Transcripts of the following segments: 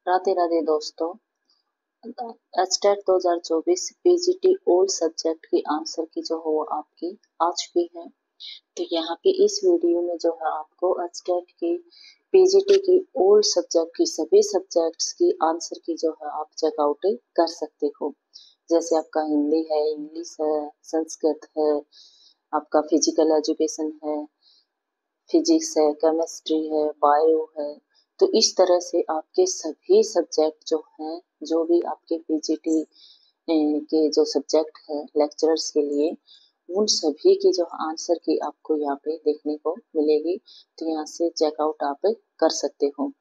राधे राधे दोस्तों। HTET 2024 PGT old subject की answer की जो हो आपकी आ चुकी है। तो यहाँ पे इस वीडियो में जो है आपको एचटेट की पीजीटी की ओल्ड सब्जेक्ट की सभी सब्जेक्ट्स की आंसर की जो है आप चेकआउट कर सकते हो। जैसे आपका हिंदी है, इंग्लिश है, संस्कृत है, आपका फिजिकल एजुकेशन है, फिजिक्स है, केमिस्ट्री है, बायो है। तो इस तरह से आपके सभी सब्जेक्ट जो हैं, जो भी आपके पीजीटी के जो सब्जेक्ट है लेक्चरर्स के लिए, उन सभी की जो आंसर की आपको यहाँ पे देखने को मिलेगी। तो यहाँ से चेकआउट आप कर सकते हो।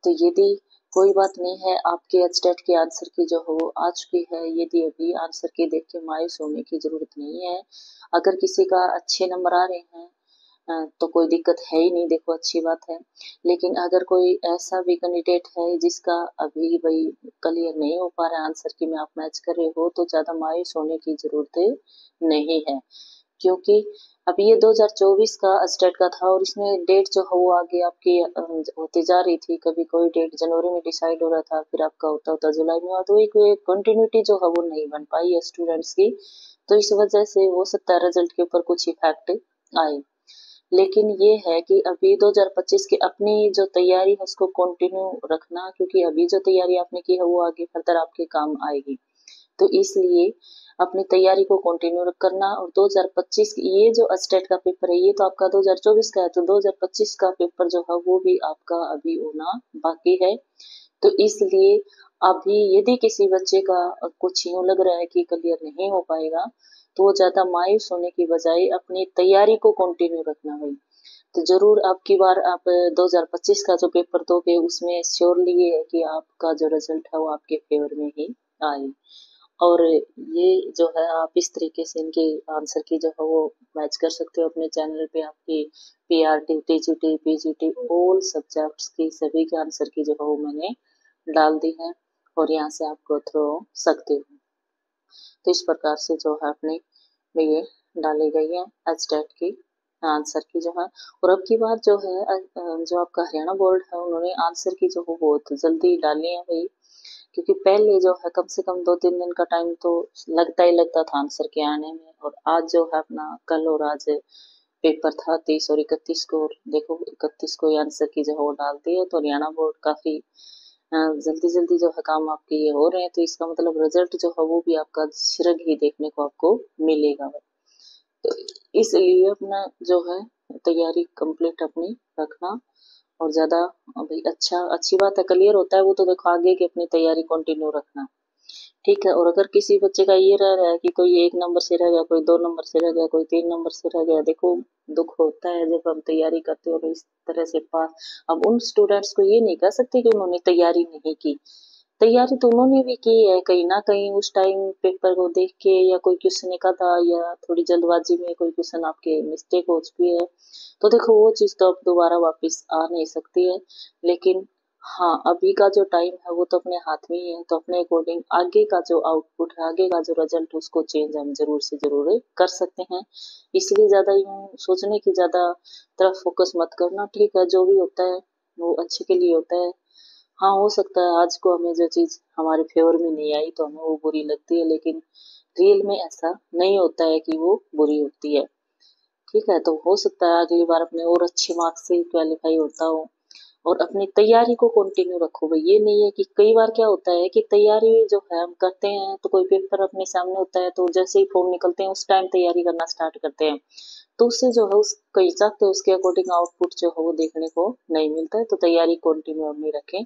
तो यदि कोई बात नहीं है, आपके एचटेट के आंसर की जो हो आ चुकी है, यदि अभी आंसर की देख के मायूस होने की जरूरत नहीं है। अगर किसी का अच्छे नंबर आ रहे हैं तो कोई दिक्कत है ही नहीं, देखो अच्छी बात है। लेकिन अगर कोई ऐसा भी कैंडिडेट है जिसका अभी भाई क्लियर नहीं हो पा रहा है आंसर की में आप मैच कर रहे हो, तो ज़्यादा मायूस होने की ज़रूरत नहीं है। क्योंकि अभी ये 2024 का स्टेट का था और इसमें डेट जो है वो आगे आपकी होती जा रही थी। कभी कोई डेट जनवरी में डिसाइड हो रहा था, फिर आपका होता होता जुलाई में, तो एक कंटिन्यूटी जो है वो नहीं बन पाई है स्टूडेंट्स की। तो इस वजह से हो सकता है रिजल्ट के ऊपर कुछ इफेक्ट आए। लेकिन ये है कि अभी 2025 की अपनी जो तैयारी है उसको कंटिन्यू रखना, क्योंकि अभी जो तैयारी आपने की है वो आगे फर्दर आपके काम आएगी। तो इसलिए अपनी तैयारी को कंटिन्यू करना। और 2025 ये जो स्टेट का पेपर है ये तो आपका 2024 का है, तो 2025 का पेपर जो है वो भी आपका अभी होना बाकी है। तो इसलिए अभी यदि किसी बच्चे का कुछ यूं लग रहा है कि क्लियर नहीं हो पाएगा, तो वो ज्यादा मायूस होने की बजाय अपनी तैयारी को कंटिन्यू रखना भाई। तो जरूर आपकी बार आप 2025 का जो पेपर दोगे उसमें श्योरली ये है कि आपका जो रिजल्ट है वो आपके फेवर में ही आए। और ये जो है आप इस तरीके से इनके आंसर की जो है वो मैच कर सकते हो अपने चैनल पे। आपकी PRT, TGT, PGT all subjects की सभी के आंसर की जो है वो मैंने डाल दी है और यहाँ से आप गो थ्रू सकते हो। तो इस प्रकार से जो है अपने ये डाली गई है एचटेट की आंसर की जो है। और अब की बात जो है जो आपका हरियाणा बोर्ड है उन्होंने आंसर की जो है बहुत जल्दी डाली है भाई। क्योंकि पहले जो है कम से कम 2-3 दिन का टाइम तो लगता ही लगता था आंसर के आने में। और आज जो है अपना कल और आज पेपर था 30 और 31 को, और देखो 31 को आंसर की जो है वो डालती है। तो हरियाणा बोर्ड काफी जल्दी जल्दी जो है काम आपके ये हो रहे हैं। तो इसका मतलब रिजल्ट जो है वो भी आपका शीघ्र ही देखने को आपको मिलेगा। तो इसलिए अपना जो है तैयारी कंप्लीट अपनी रखना। और ज्यादा अभी अच्छी बात है, क्लियर होता है वो तो देखो आगे की अपनी तैयारी कंटिन्यू रखना। ठीक है। और अगर किसी बच्चे का ये रह रहा है कि कोई 1 नंबर से रह गया, कोई 2 नंबर से रह गया, कोई 3 नंबर से रह गया, देखो दुख होता है जब हम तैयारी करते हो इस तरह से पास। अब उन स्टूडेंट्स को ये नहीं कह सकते कि उन्होंने तैयारी नहीं की। तैयारी तो उन्होंने भी की है कहीं ना कहीं, उस टाइम पेपर को देख के या कोई क्वेश्चन निकला था या थोड़ी जल्दबाजी में कोई क्वेश्चन आपके मिस्टेक हो चुकी है। तो देखो वो चीज तो अब दोबारा वापस आ नहीं सकती है। लेकिन हाँ, अभी का जो टाइम है वो तो अपने हाथ में ही है। तो अपने अकॉर्डिंग आगे का जो आउटपुट है, आगे का जो रिजल्ट है उसको चेंज हम जरूर से जरूर कर सकते हैं। इसलिए ज्यादा यूं सोचने की ज्यादा तरफ फोकस मत करना। ठीक है, जो भी होता है वो अच्छे के लिए होता है। हाँ, हो सकता है आज को हमें जो चीज हमारे फेवर में नहीं आई तो हमें वो बुरी लगती है, लेकिन रियल में ऐसा नहीं होता है कि वो बुरी होती है। ठीक है, तो हो सकता है अगली बार अपने और अच्छे मार्क्स से क्वालिफाई होता हो। और अपनी तैयारी को कंटिन्यू रखो भाई। ये नहीं है कि कई बार क्या होता है कि तैयारी जो है हम करते हैं तो कोई पेपर अपने सामने होता है तो जैसे ही फॉर्म निकलते हैं उस टाइम तैयारी करना स्टार्ट करते हैं, तो उससे जो है उस कई चाहते हैं उसके अकॉर्डिंग आउटपुट जो है वो देखने को नहीं मिलता है। तो तैयारी कंटिन्यू अपनी रखें।